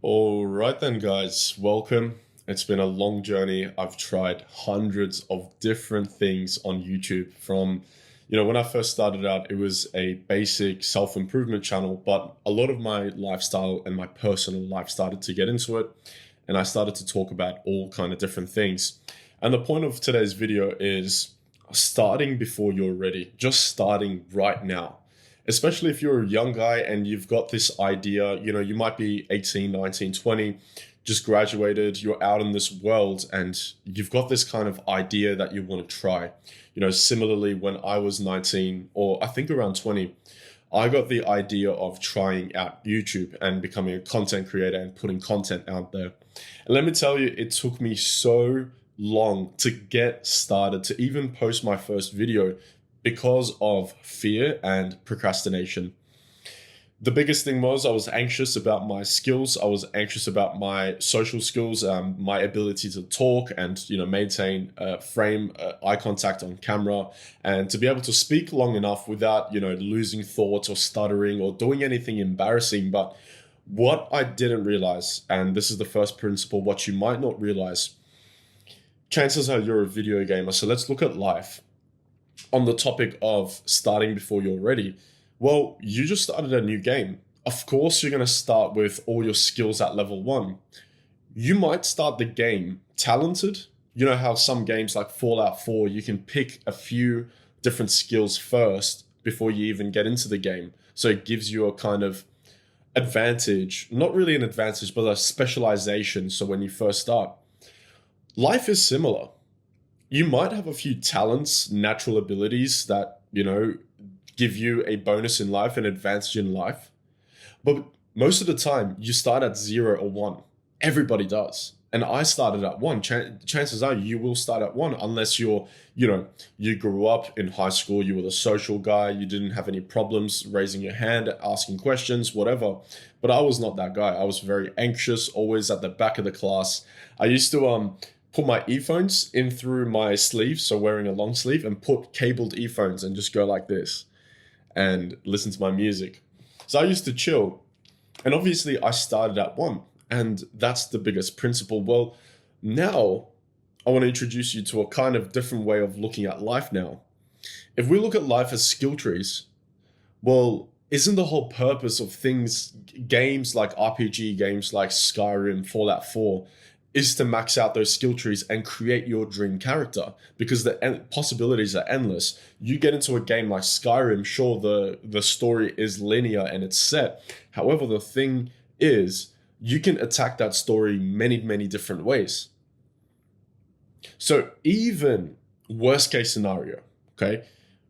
All right then, guys, welcome. It's been a long journey. I've tried hundreds of different things on YouTube from, when I first started out, it was a basic self-improvement channel, but a lot of my lifestyle and my personal life started to get into it, and I started to talk about all kind of different things. And the point of today's video is starting before you're ready, just starting right now, especially if you're a young guy and you've got this idea. You might be 18, 19, 20, just graduated, you're out in this world and you've got this kind of idea that you want to try. Similarly, when I was 19, or I think around 20, I got the idea of trying out YouTube and becoming a content creator and putting content out there. And let me tell you, it took me so long to get started, to even post my first video, because of fear and procrastination. The biggest thing was I was anxious about my skills. I was anxious about my social skills, my ability to talk and maintain frame eye contact on camera, and to be able to speak long enough without losing thoughts or stuttering or doing anything embarrassing. But what I didn't realize, and this is the first principle, what you might not realize, chances are you're a video gamer. So let's look at life on the topic of starting before you're ready. Well, you just started a new game. Of course, you're going to start with all your skills at level 1. You might start the game talented. You know how some games like Fallout 4, you can pick a few different skills first before you even get into the game. So it gives you a kind of advantage, not really an advantage, but a specialization. So when you first start, life is similar. You might have a few talents, natural abilities that, give you a bonus in life, an advantage in life. But most of the time, you start at 0 or 1. Everybody does. And I started at 1. Chances are you will start at 1 unless you grew up in high school, you were the social guy, you didn't have any problems raising your hand, asking questions, whatever. But I was not that guy. I was very anxious, always at the back of the class. I used to put my earphones in through my sleeve, so wearing a long sleeve, and put cabled earphones and just go like this and listen to my music. So I used to chill. And obviously I started at 1, and that's the biggest principle. Well, now I want to introduce you to a kind of different way of looking at life now. If we look at life as skill trees, well, isn't the whole purpose of games like RPG games like Skyrim, Fallout 4, is to max out those skill trees and create your dream character, because the possibilities are endless. You get into a game like Skyrim, sure, the story is linear and it's set. However, the thing is, you can attack that story many, many different ways. So even worst case scenario, okay,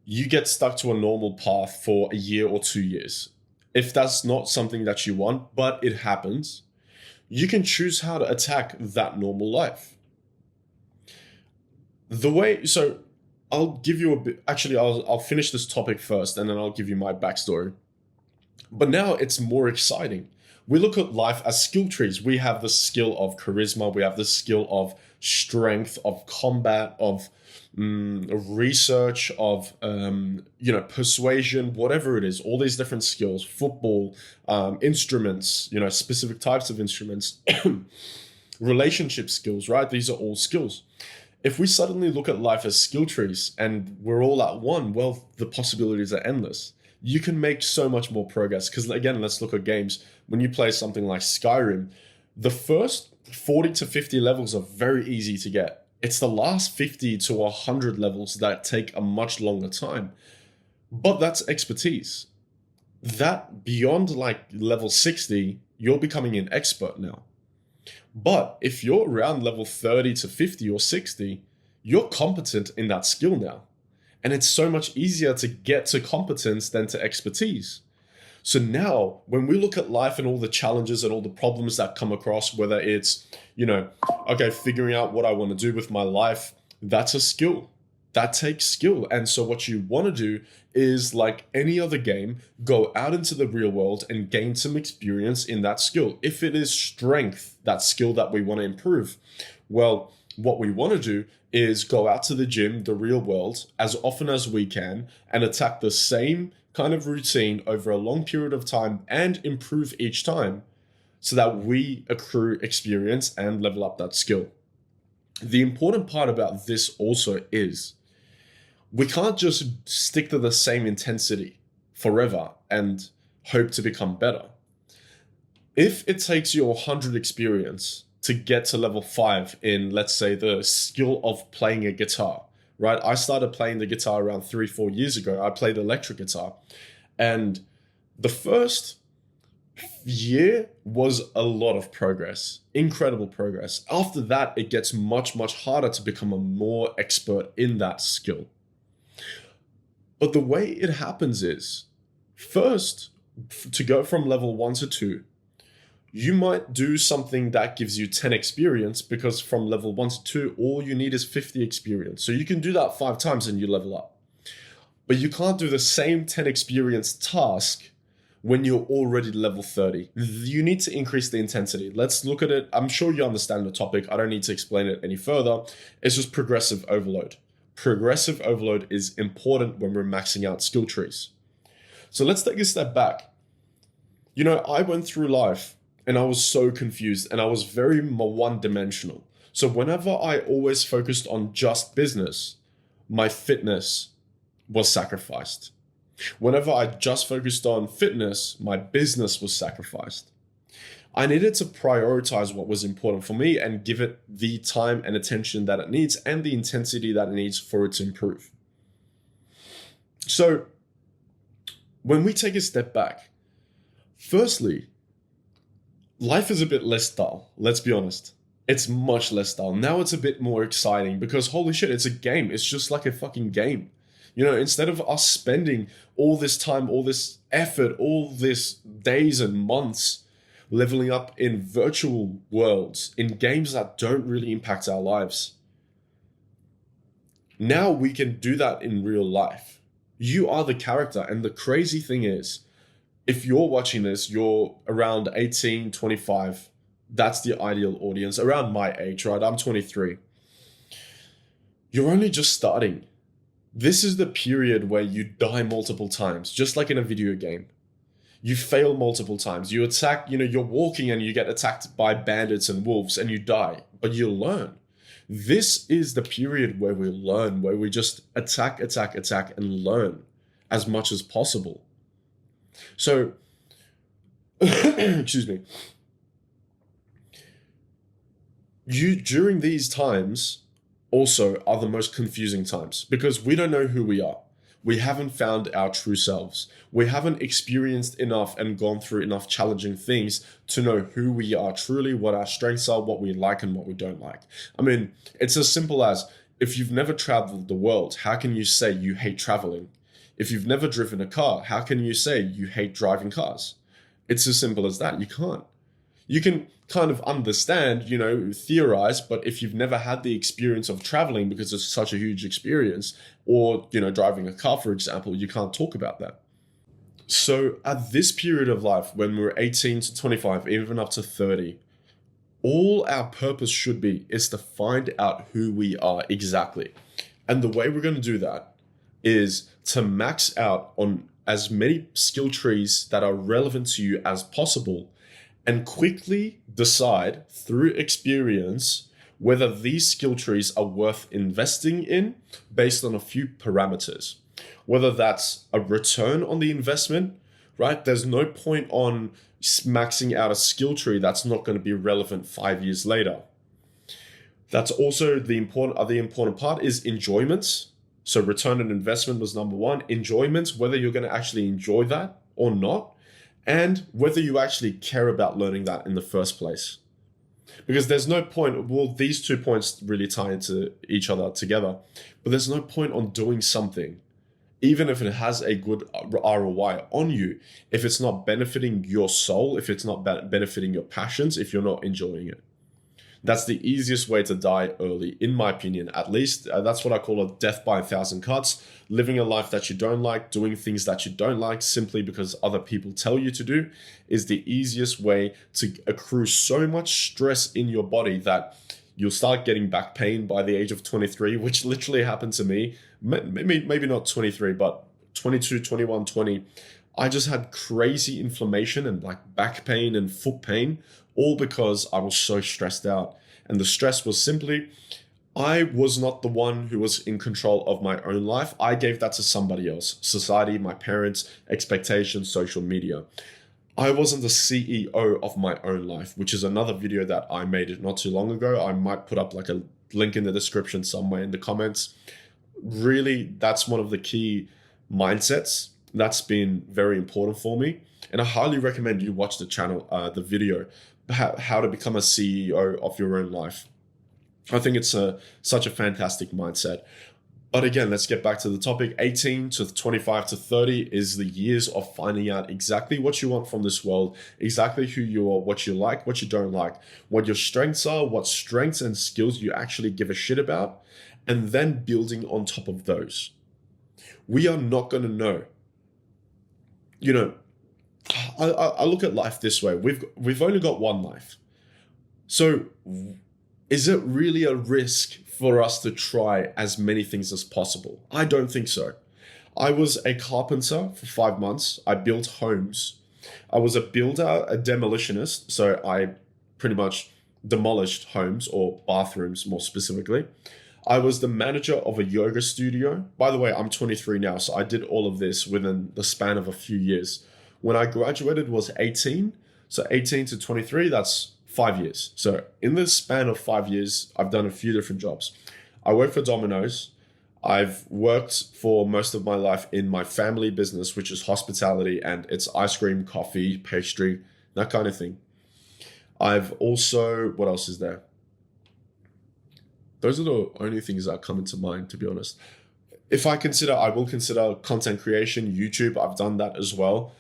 you get stuck to a normal path for a year or 2 years. If that's not something that you want, but it happens, you can choose how to attack that normal life. So I'll give you a bit, actually, I'll finish this topic first and then I'll give you my backstory. But now it's more exciting. We look at life as skill trees. We have the skill of charisma, we have the skill of strength, of combat, of research, of persuasion, whatever it is, all these different skills, football, instruments, specific types of instruments, relationship skills, right? These are all skills. If we suddenly look at life as skill trees and we're all at 1, well, the possibilities are endless. You can make so much more progress. Because again, let's look at games. When you play something like Skyrim, the first 40 to 50 levels are very easy to get. It's the last 50 to 100 levels that take a much longer time. But that's expertise. That beyond like level 60, you're becoming an expert now. But if you're around level 30 to 50 or 60, you're competent in that skill now. And it's so much easier to get to competence than to expertise. So now, when we look at life and all the challenges and all the problems that come across, whether it's, figuring out what I want to do with my life, that's a skill. That takes skill. And so what you want to do is, like any other game, go out into the real world and gain some experience in that skill. If it is strength, that skill that we want to improve, well, what we want to do is go out to the gym, the real world, as often as we can and attack the same kind of routine over a long period of time and improve each time. so that we accrue experience and level up that skill. The important part about this also is we can't just stick to the same intensity forever and hope to become better. If it takes you 100 experience to get to level 5 in, let's say, the skill of playing a guitar, right? I started playing the guitar around 3-4 years ago. I played electric guitar. And the first year was a lot of progress, incredible progress. After that, it gets much, much harder to become a more expert in that skill. But the way it happens is, first, to go from level 1 to 2, you might do something that gives you 10 experience, because from level 1 to 2, all you need is 50 experience. So you can do that 5 times and you level up. But you can't do the same 10 experience task when you're already level 30. You need to increase the intensity. Let's look at it. I'm sure you understand the topic. I don't need to explain it any further. It's just progressive overload. Progressive overload is important when we're maxing out skill trees. So let's take a step back. You know, I went through life and I was so confused and I was very one-dimensional. So whenever I always focused on just business, my fitness was sacrificed. Whenever I just focused on fitness, my business was sacrificed. I needed to prioritize what was important for me and give it the time and attention that it needs and the intensity that it needs for it to improve. So when we take a step back, firstly, life is a bit less dull. Let's be honest. It's much less dull. Now it's a bit more exciting because holy shit, it's a game. It's just like a fucking game. You know, instead of us spending all this time, all this effort, all this days and months leveling up in virtual worlds, in games that don't really impact our lives, now we can do that in real life. You are the character. And the crazy thing is, if you're watching this, you're around 18, 25. That's the ideal audience, around my age, right? I'm 23. You're only just starting. This is the period where you die multiple times, just like in a video game. You fail multiple times. You attack, you're walking and you get attacked by bandits and wolves and you die, but you learn. This is the period where we learn, where we just attack, and learn as much as possible. So, excuse me. During these times also are the most confusing times because we don't know who we are. We haven't found our true selves. We haven't experienced enough and gone through enough challenging things to know who we are truly, what our strengths are, what we like and what we don't like. I mean, it's as simple as, if you've never traveled the world, how can you say you hate traveling? If you've never driven a car, how can you say you hate driving cars? It's as simple as that. You can't. You can kind of understand, theorize, but if you've never had the experience of traveling because it's such a huge experience, or, driving a car, for example, you can't talk about that. So at this period of life, when we're 18 to 25, even up to 30, all our purpose should be is to find out who we are exactly. And the way we're going to do that is to max out on as many skill trees that are relevant to you as possible, and quickly decide through experience whether these skill trees are worth investing in based on a few parameters. Whether that's a return on the investment, right? There's no point on maxing out a skill tree that's not going to be relevant 5 years later. That's also the important part is enjoyments. So return on investment was number one. Enjoyments, whether you're going to actually enjoy that or not, and whether you actually care about learning that in the first place. Because there's no point, well, these 2 points really tie into each other together, but there's no point on doing something, even if it has a good ROI on you, if it's not benefiting your soul, if it's not benefiting your passions, if you're not enjoying it. That's the easiest way to die early, in my opinion, at least. That's what I call a death by 1,000 cuts. Living a life that you don't like, doing things that you don't like simply because other people tell you to do, is the easiest way to accrue so much stress in your body that you'll start getting back pain by the age of 23, which literally happened to me. Maybe not 23, but 22, 21, 20. I just had crazy inflammation and like back pain and foot pain, all because I was so stressed out. And the stress was simply, I was not the one who was in control of my own life. I gave that to somebody else: society, my parents, expectations, social media. I wasn't the CEO of my own life, which is another video that I made not too long ago. I might put up like a link in the description somewhere in the comments. Really, that's one of the key mindsets that's been very important for me. And I highly recommend you watch the channel, the video, how to become a CEO of your own life. I think it's such a fantastic mindset. But again, let's get back to the topic. 18 to 25 to 30 is the years of finding out exactly what you want from this world, exactly who you are, what you like, what you don't like, what your strengths are, what strengths and skills you actually give a shit about, and then building on top of those. We are not going to know. You know, I look at life this way. We've only got one life. So is it really a risk for us to try as many things as possible? I don't think so. I was a carpenter for 5 months. I built homes. I was a builder, a demolitionist. So I pretty much demolished homes, or bathrooms more specifically. I was the manager of a yoga studio. By the way, I'm 23 now, so I did all of this within the span of a few years. When I graduated was 18. So 18 to 23, that's 5 years. So in the span of 5 years, I've done a few different jobs. I work for Domino's. I've worked for most of my life in my family business, which is hospitality, and it's ice cream, coffee, pastry, that kind of thing. I've also, what else is there? Those are the only things that come into mind, to be honest. If I consider, I will consider content creation, YouTube. I've done that as well.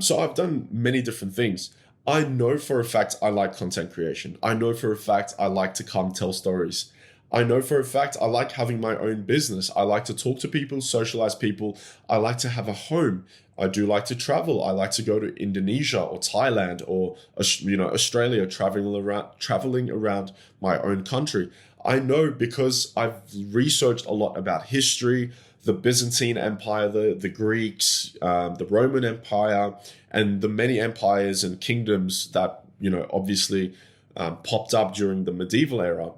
So I've done many different things. I know for a fact I like content creation. I know for a fact I like to come tell stories. I know for a fact I like having my own business. I like to talk to people, socialize people. I like to have a home. I do like to travel. I like to go to Indonesia or Thailand or Australia, traveling around my own country. I know because I've researched a lot about history, the Byzantine Empire, the Greeks, the Roman Empire, and the many empires and kingdoms that, obviously popped up during the medieval era.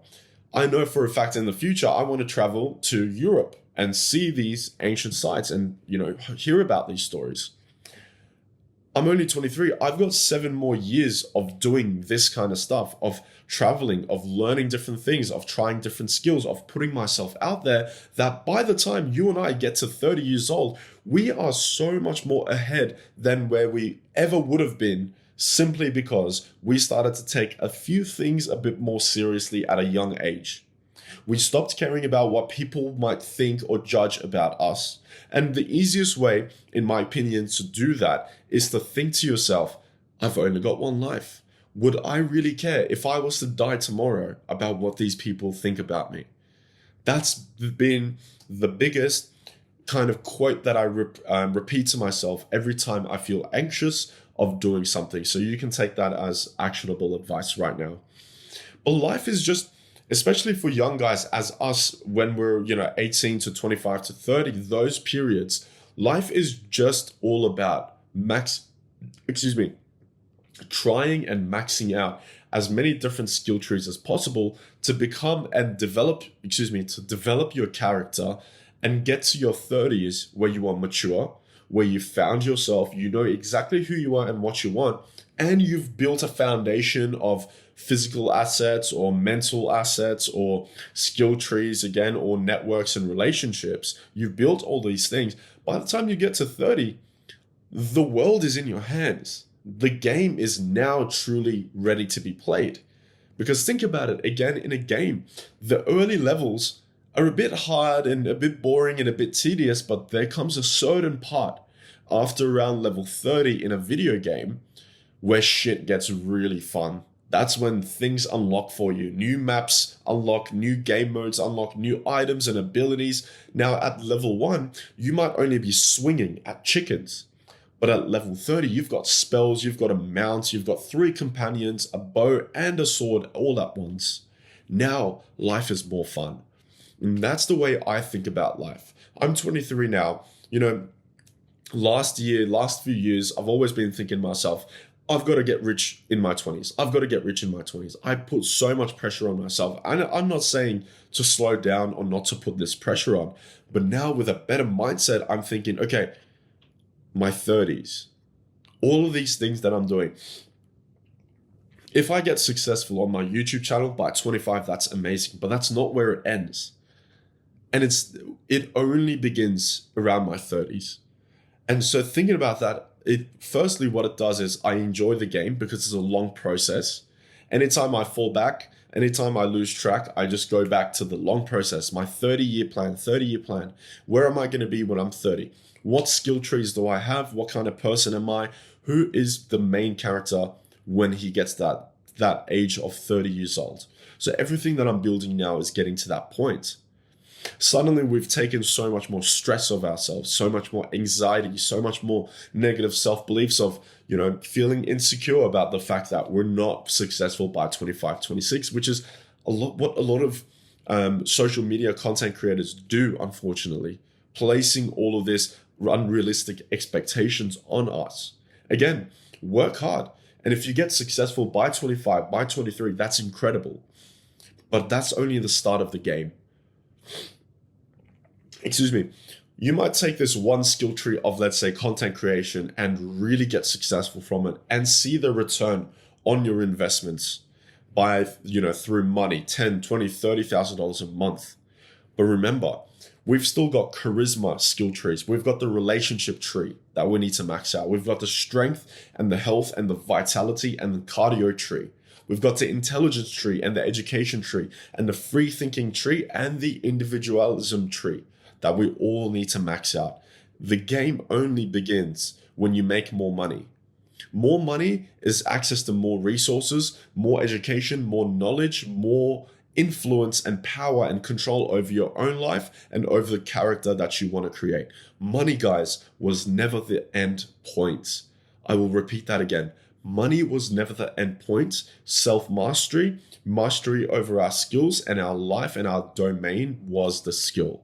I know for a fact in the future, I want to travel to Europe and see these ancient sites and, hear about these stories. I'm only 23. I've got 7 more years of doing this kind of stuff, of traveling, of learning different things, of trying different skills, of putting myself out there, that by the time you and I get to 30 years old, we are so much more ahead than where we ever would have been, simply because we started to take a few things a bit more seriously at a young age. We stopped caring about what people might think or judge about us. And the easiest way, in my opinion, to do that is to think to yourself, I've only got one life. Would I really care if I was to die tomorrow about what these people think about me? That's been the biggest kind of quote that I repeat to myself every time I feel anxious of doing something. So you can take that as actionable advice right now. But life is just, especially for young guys as us, when we're 18 to 25 to 30, those periods, life is just all about trying and maxing out as many different skill trees as possible to become and develop your character and get to your 30s where you are mature, where you found yourself, you know exactly who you are and what you want, and you've built a foundation of physical assets or mental assets or skill trees again, or networks and relationships. You've built all these things. By the time you get to 30, the world is in your hands. The game is now truly ready to be played. Because think about it, again, in a game, the early levels are a bit hard and a bit boring and a bit tedious, but there comes a certain part after around level 30 in a video game where shit gets really fun. That's when things unlock for you. New maps unlock, new game modes unlock, new items and abilities. Now at level 1, you might only be swinging at chickens. But at level 30, you've got spells, you've got a mount, you've got 3 companions, a bow and a sword all at once. Now life is more fun. And that's the way I think about life. I'm 23 now. last few years, I've always been thinking to myself, I've got to get rich in my 20s. I've got to get rich in my 20s. I put so much pressure on myself. I'm not saying to slow down or not to put this pressure on, but now with a better mindset, I'm thinking, okay, my 30s, all of these things that I'm doing, if I get successful on my YouTube channel by 25, that's amazing, but that's not where it ends. And it only begins around my 30s. And so thinking about that, firstly, what it does is I enjoy the game because it's a long process. Anytime I fall back, anytime I lose track, I just go back to the long process, my 30-year plan. Where am I going to be when I'm 30? What skill trees do I have? What kind of person am I? Who is the main character when he gets that age of 30 years old? So everything that I'm building now is getting to that point. Suddenly we've taken so much more stress of ourselves, so much more anxiety, so much more negative self-beliefs of, feeling insecure about the fact that we're not successful by 25, 26, which is what a lot of social media content creators do, unfortunately, placing all of this unrealistic expectations on us. Again, work hard. And if you get successful by 25, by 23, that's incredible. But that's only the start of the game. Excuse me. You might take this one skill tree of, let's say, content creation and really get successful from it and see the return on your investments by, through money, $10, $20, $30,000 a month. But remember, we've still got charisma skill trees. We've got the relationship tree that we need to max out. We've got the strength and the health and the vitality and the cardio tree. We've got the intelligence tree and the education tree and the free thinking tree and the individualism tree that we all need to max out. The game only begins when you make more money. More money is access to more resources, more education, more knowledge, more influence and power and control over your own life and over the character that you want to create. Money, guys, was never the end point. I will repeat that again. Money was never the end point. Self-mastery, mastery over our skills and our life and our domain was the skill.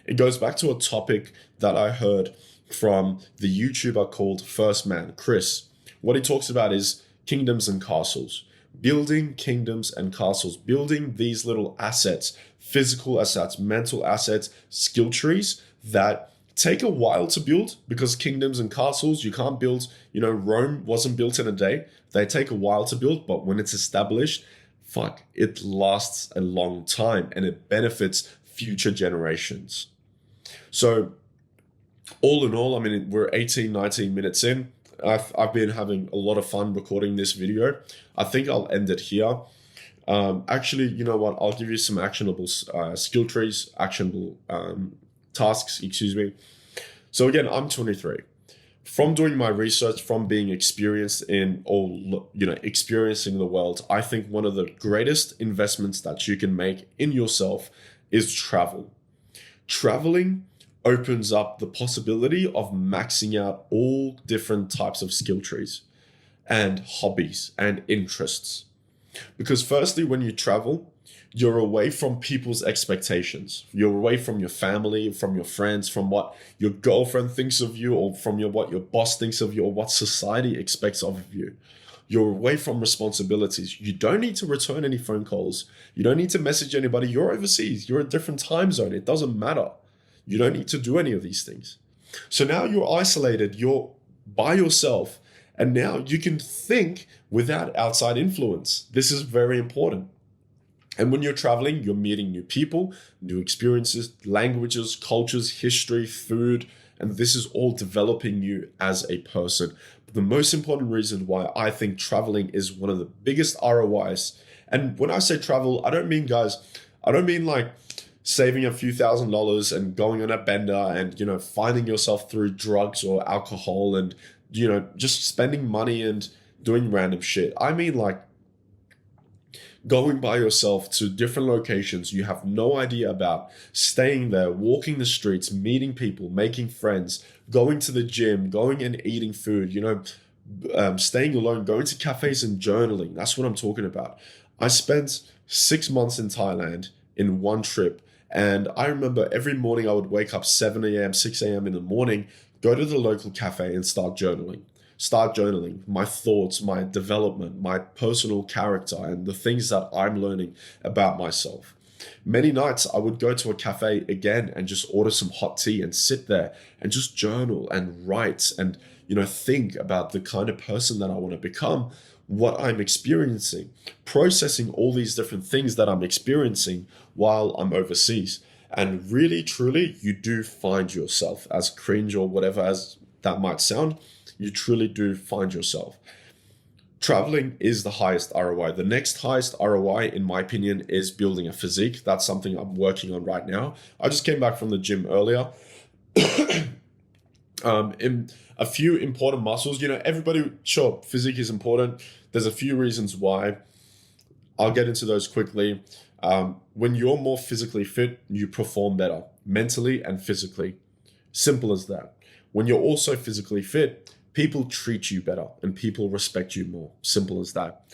It goes back to a topic that I heard from the YouTuber called First Man, Chris. What he talks about is kingdoms and castles. Building kingdoms and castles, building these little assets, physical assets, mental assets, skill trees that take a while to build, because kingdoms and castles, you can't build, Rome wasn't built in a day. They take a while to build, but when it's established, it lasts a long time and it benefits future generations. So all in all, we're 18, 19 minutes in. I've been having a lot of fun recording this video. I think I'll end it here. Actually, you know what? I'll give you some actionable skill trees, actionable tasks, excuse me. So again, I'm 23. From doing my research, from being experienced in experiencing the world, I think one of the greatest investments that you can make in yourself is travel. Traveling opens up the possibility of maxing out all different types of skill trees and hobbies and interests. Because firstly, when you travel, you're away from people's expectations. You're away from your family, from your friends, from what your girlfriend thinks of you, or from what your boss thinks of you, or what society expects of you. You're away from responsibilities. You don't need to return any phone calls. You don't need to message anybody. You're overseas. You're in a different time zone. It doesn't matter. You don't need to do any of these things. So now you're isolated, you're by yourself, and now you can think without outside influence. This is very important. And when you're traveling, you're meeting new people, new experiences, languages, cultures, history, food, and this is all developing you as a person. But the most important reason why I think traveling is one of the biggest ROIs. And when I say travel, I don't mean like saving a few $1,000s and going on a bender and, finding yourself through drugs or alcohol and, just spending money and doing random shit. I mean like going by yourself to different locations you have no idea about, staying there, walking the streets, meeting people, making friends, going to the gym, going and eating food, staying alone, going to cafes and journaling. That's what I'm talking about. I spent 6 months in Thailand in one trip. And I remember every morning I would wake up 7 a.m., 6 a.m. in the morning, Go to the local cafe and start journaling. Start journaling my thoughts, my development, my personal character, and the things that I'm learning about myself. Many nights I would go to a cafe again and just order some hot tea and sit there and just journal and write and, think about the kind of person that I want to become, what I'm experiencing, processing all these different things that I'm experiencing while I'm overseas. And really, truly, you do find yourself, as cringe or whatever as that might sound, you truly do find yourself. Traveling is the highest ROI. The next highest ROI, in my opinion, is building a physique. That's something I'm working on right now. I just came back from the gym earlier. In a few important muscles, everybody, sure, physique is important. There's a few reasons why. I'll get into those quickly. When you're more physically fit, you perform better mentally and physically. Simple as that. When you're also physically fit, people treat you better and people respect you more. Simple as that.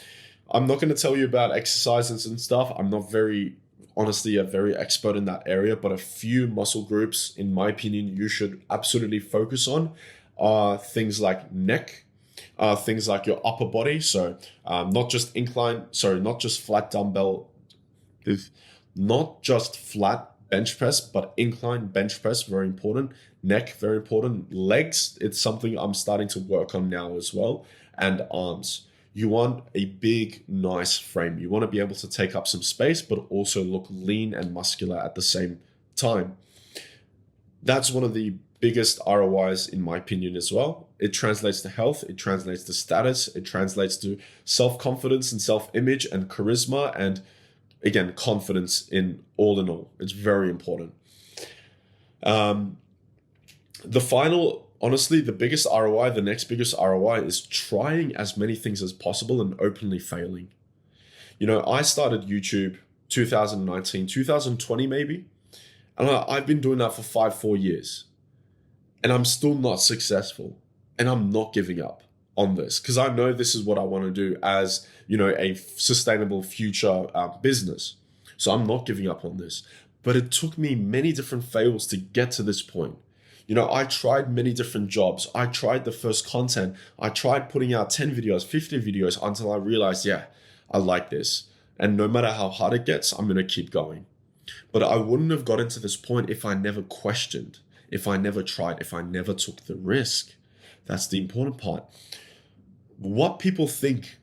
I'm not going to tell you about exercises and stuff. I'm not honestly a very expert in that area, but a few muscle groups, in my opinion, you should absolutely focus on are things like neck, things like your upper body. So not just flat dumbbell, not just flat bench press, but incline bench press, very important. Neck, very important. Legs, it's something I'm starting to work on now as well. And arms. You want a big, nice frame. You want to be able to take up some space, but also look lean and muscular at the same time. That's one of the biggest ROIs, in my opinion, as well. It translates to health, it translates to status, it translates to self-confidence and self-image and charisma, and again, confidence in all. It's very important. Honestly, the biggest ROI, the next biggest ROI is trying as many things as possible and openly failing. I started YouTube 2019, 2020 maybe, and I've been doing that for 4 years. And I'm still not successful. And I'm not giving up on this because I know this is what I want to do as, a sustainable future business. So I'm not giving up on this. But it took me many different fails to get to this point. I tried many different jobs. I tried the first content. I tried putting out 10 videos, 50 videos until I realized, yeah, I like this. And no matter how hard it gets, I'm going to keep going. But I wouldn't have gotten to this point if I never questioned, if I never tried, if I never took the risk. That's the important part. What people think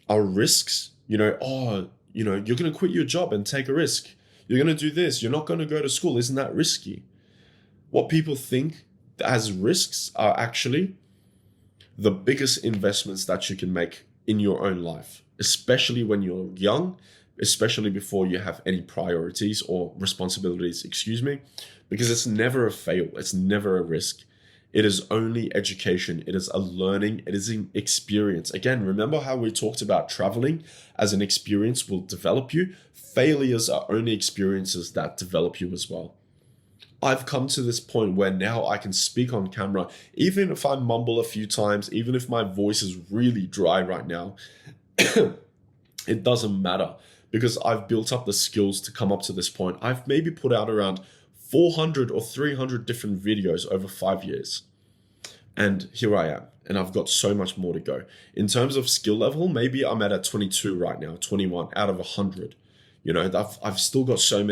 are risks, you're going to quit your job and take a risk. You're going to do this. You're not going to go to school. Isn't that risky? What people think as risks are actually the biggest investments that you can make in your own life, especially when you're young, especially before you have any priorities or responsibilities, because it's never a fail. It's never a risk. It is only education. It is a learning. It is an experience. Again, remember how we talked about traveling as an experience will develop you? Failures are only experiences that develop you as well. I've come to this point where now I can speak on camera, even if I mumble a few times, even if my voice is really dry right now, it doesn't matter because I've built up the skills to come up to this point. I've maybe put out around 400 or 300 different videos over 5 years. And here I am, and I've got so much more to go. In terms of skill level, maybe I'm at a 22 right now, 21 out of 100. I've still got so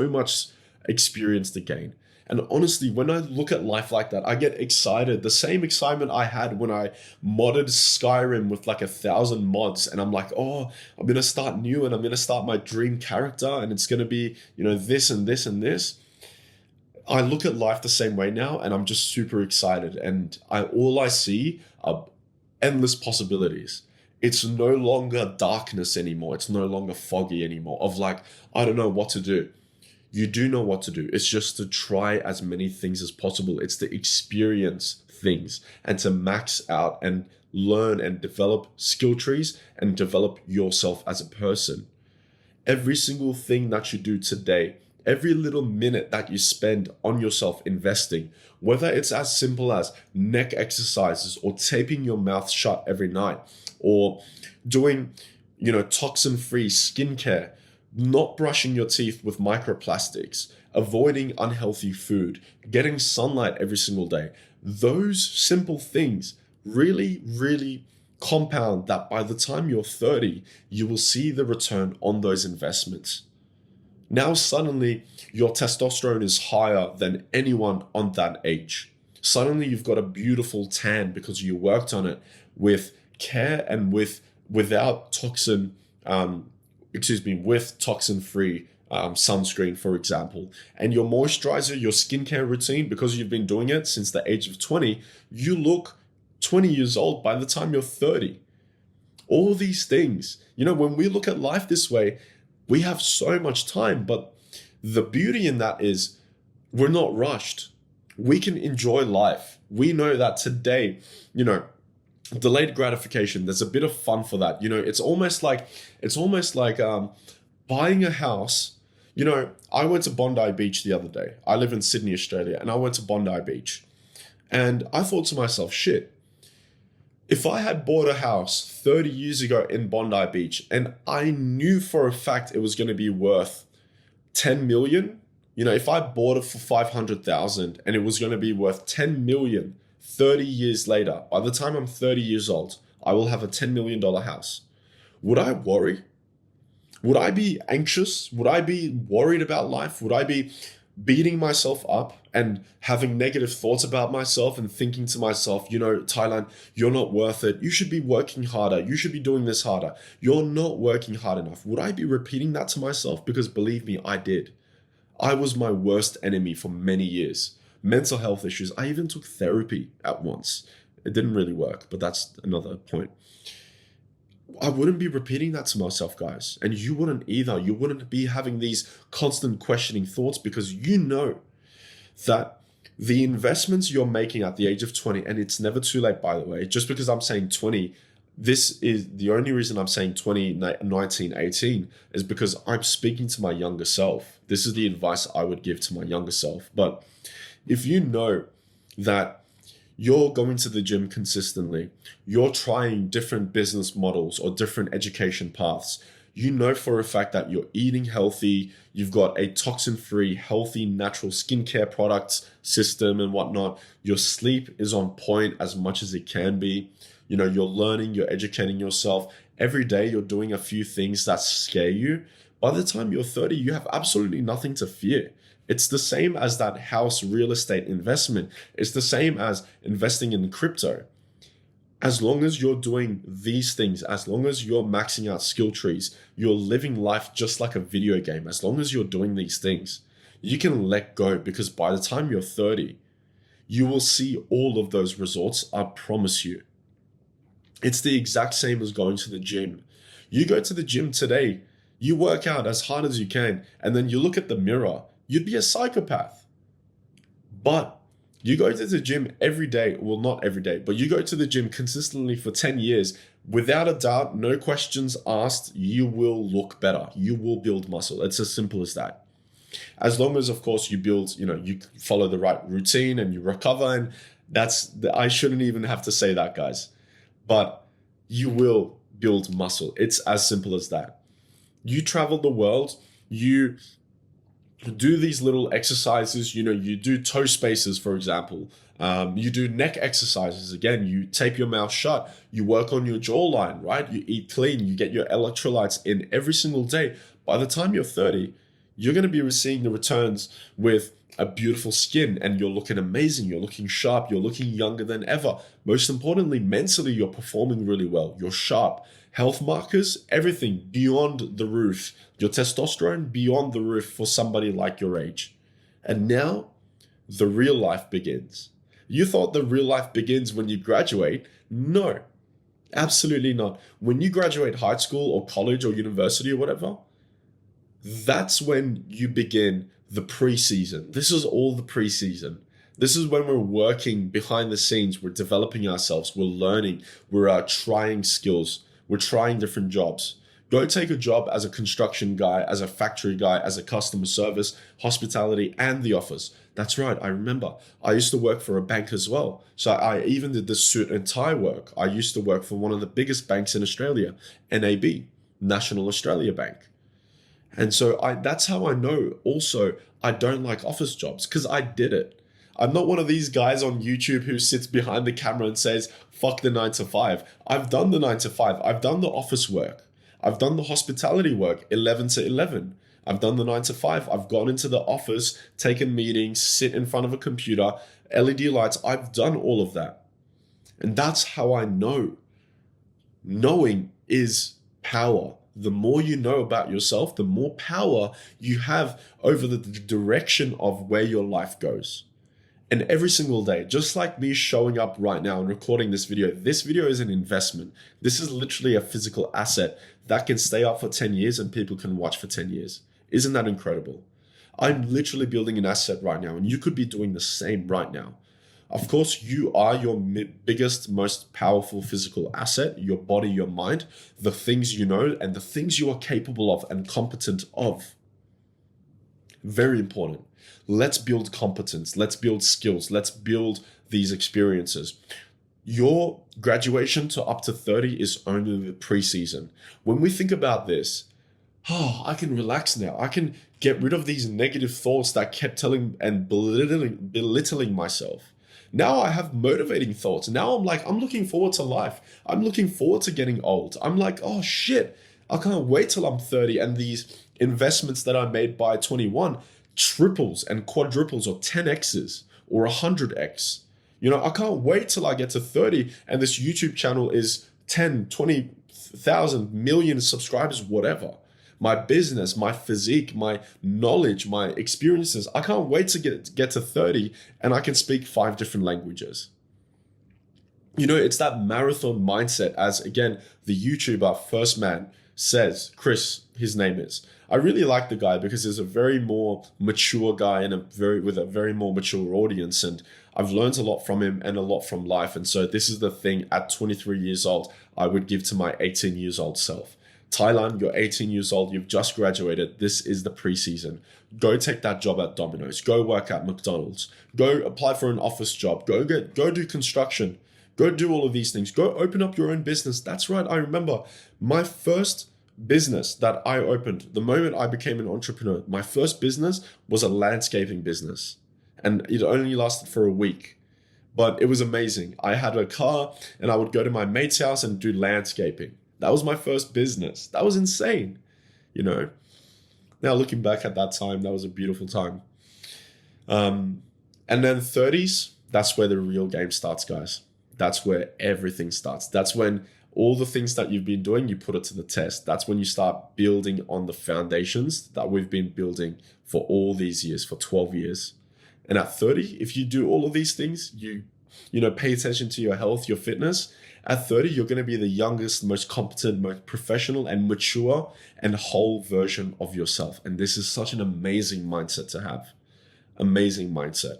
much experience to gain. And honestly, when I look at life like that, I get excited. The same excitement I had when I modded Skyrim with like 1,000 mods. And I'm like, oh, I'm going to start new and I'm going to start my dream character. And it's going to be, this and this and this. I look at life the same way now and I'm just super excited. And all I see are endless possibilities. It's no longer darkness anymore. It's no longer foggy anymore of like, I don't know what to do. You do know what to do. It's just to try as many things as possible. It's to experience things and to max out and learn and develop skill trees and develop yourself as a person. Every single thing that you do today, every little minute that you spend on yourself investing, whether it's as simple as neck exercises or taping your mouth shut every night or doing, toxin-free skincare, not brushing your teeth with microplastics, avoiding unhealthy food, getting sunlight every single day, those simple things really, really compound that by the time you're 30, you will see the return on those investments. Now suddenly your testosterone is higher than anyone on that age. Suddenly you've got a beautiful tan because you worked on it with care and without toxin, with toxin-free sunscreen, for example. And your moisturizer, your skincare routine, because you've been doing it since the age of 20, you look 20 years old by the time you're 30. All these things, when we look at life this way, we have so much time, but the beauty in that is we're not rushed. We can enjoy life. We know that today, delayed gratification, there's a bit of fun for that. It's almost like buying a house. I went to Bondi Beach the other day. I live in Sydney, Australia, and I went to Bondi Beach. And I thought to myself, shit, if I had bought a house 30 years ago in Bondi Beach and I knew for a fact it was going to be worth 10 million, if I bought it for 500,000 and it was going to be worth 10 million 30 years later, by the time I'm 30 years old, I will have a $10 million house. Would I worry? Would I be anxious? Would I be worried about life? Would I be beating myself up and having negative thoughts about myself and thinking to myself, Thailand, you're not worth it. You should be working harder. You should be doing this harder. You're not working hard enough. Would I be repeating that to myself? Because believe me, I did. I was my worst enemy for many years. Mental health issues. I even took therapy at once. It didn't really work, but that's another point. I wouldn't be repeating that to myself, guys. And you wouldn't either. You wouldn't be having these constant questioning thoughts because you know that the investments you're making at the age of 20, and it's never too late, by the way, just because I'm saying 20, this is the only reason I'm saying 20, 19, 18 is because I'm speaking to my younger self. This is the advice I would give to my younger self. But if you know that you're going to the gym consistently, you're trying different business models or different education paths, you know for a fact that you're eating healthy, you've got a toxin-free, healthy, natural skincare products system and whatnot, your sleep is on point as much as it can be, you're learning, you're educating yourself, every day you're doing a few things that scare you, by the time you're 30, you have absolutely nothing to fear. It's the same as that house real estate investment. It's the same as investing in crypto. As long as you're doing these things, as long as you're maxing out skill trees, you're living life just like a video game. As long as you're doing these things, you can let go because by the time you're 30, you will see all of those results, I promise you. It's the exact same as going to the gym. You go to the gym today, you work out as hard as you can, and then you look at the mirror, you'd be a psychopath. But you go to the gym every day, well, not every day, but you go to the gym consistently for 10 years, without a doubt, no questions asked, you will look better. You will build muscle. It's as simple as that. As long as, of course, you build, you follow the right routine and you recover. And I shouldn't even have to say that, guys. But you will build muscle. It's as simple as that. You travel the world, you do these little exercises, you do toe spaces, for example. You do neck exercises. Again, you tape your mouth shut. You work on your jawline, right? You eat clean. You get your electrolytes in every single day. By the time you're 30, you're going to be seeing the returns with a beautiful skin and you're looking amazing. You're looking sharp. You're looking younger than ever. Most importantly, mentally, you're performing really well. You're sharp. Health markers, everything beyond the roof. Your testosterone beyond the roof for somebody like your age. And now the real life begins. You thought the real life begins when you graduate. No, absolutely not. When you graduate high school or college or university or whatever, that's when you begin the preseason. This is all the preseason. This is when we're working behind the scenes. We're developing ourselves. We're learning. We're trying skills. We're trying different jobs. Go take a job as a construction guy, as a factory guy, as a customer service, hospitality, and the office. That's right, I remember. I used to work for a bank as well. So I even did the suit and tie work. I used to work for one of the biggest banks in Australia, NAB, National Australia Bank. And so that's how I know also I don't like office jobs, because I did it. I'm not one of these guys on YouTube who sits behind the camera and says, fuck the 9 to 5. I've done the 9 to 5. I've done the office work. I've done the hospitality work, 11 to 11. I've done the 9 to 5. I've gone into the office, taken meetings, sit in front of a computer, LED lights. I've done all of that. And that's how I know. Knowing is power. The more you know about yourself, the more power you have over the direction of where your life goes. And every single day, just like me showing up right now and recording this video is an investment. This is literally a physical asset that can stay up for 10 years and people can watch for 10 years. Isn't that incredible? I'm literally building an asset right now, and you could be doing the same right now. Of course, you are your biggest, most powerful physical asset, your body, your mind, the things you know, and the things you are capable of and competent of. Very important. Let's build competence. Let's build skills. Let's build these experiences. Your graduation to up to 30 is only the preseason. When we think about this, I can relax now. I can get rid of these negative thoughts that kept telling and belittling myself. Now I have motivating thoughts. Now I'm looking forward to life. I'm looking forward to getting old. I'm like, oh shit, I can't wait till I'm 30 and these investments that I made by 21 triples and quadruples or 10x's or 100x. I can't wait till I get to 30 and this YouTube channel is 10, 20,000 million subscribers, whatever. My business, my physique, my knowledge, my experiences. I can't wait to get to 30 and I can speak 5 different languages. It's that marathon mindset, as again, the YouTuber First Man says, Chris, his name is. I really like the guy because he's a very more mature guy and with a very more mature audience. And I've learned a lot from him and a lot from life. And so this is the thing at 23 years old, I would give to my 18 years old self. Thailand, you're 18 years old, you've just graduated. This is the preseason. Go take that job at Domino's. Go work at McDonald's. Go apply for an office job. Go do construction. Go do all of these things. Go open up your own business. That's right. I remember my first business that I opened, the moment I became an entrepreneur, my first business was a landscaping business. And it only lasted for a week. But it was amazing. I had a car and I would go to my mate's house and do landscaping. That was my first business. That was insane, Now looking back at that time, that was a beautiful time. And then 30s, that's where the real game starts, guys. That's where everything starts. That's when all the things that you've been doing, you put it to the test. That's when you start building on the foundations that we've been building for all these years, for 12 years. And at 30, if you do all of these things, you pay attention to your health, your fitness. At 30, you're going to be the youngest, most competent, most professional and mature and whole version of yourself. And this is such an amazing mindset to have. Amazing mindset.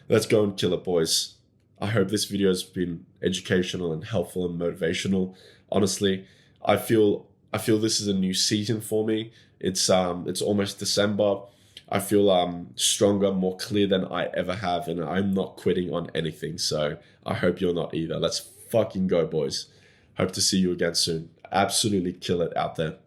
Let's go and kill it, boys. I hope this video has been educational and helpful and motivational. Honestly, I feel this is a new season for me. It's almost December. I feel stronger, more clear than I ever have, and I'm not quitting on anything. So I hope you're not either. Let's fucking go, boys. Hope to see you again soon. Absolutely kill it out there.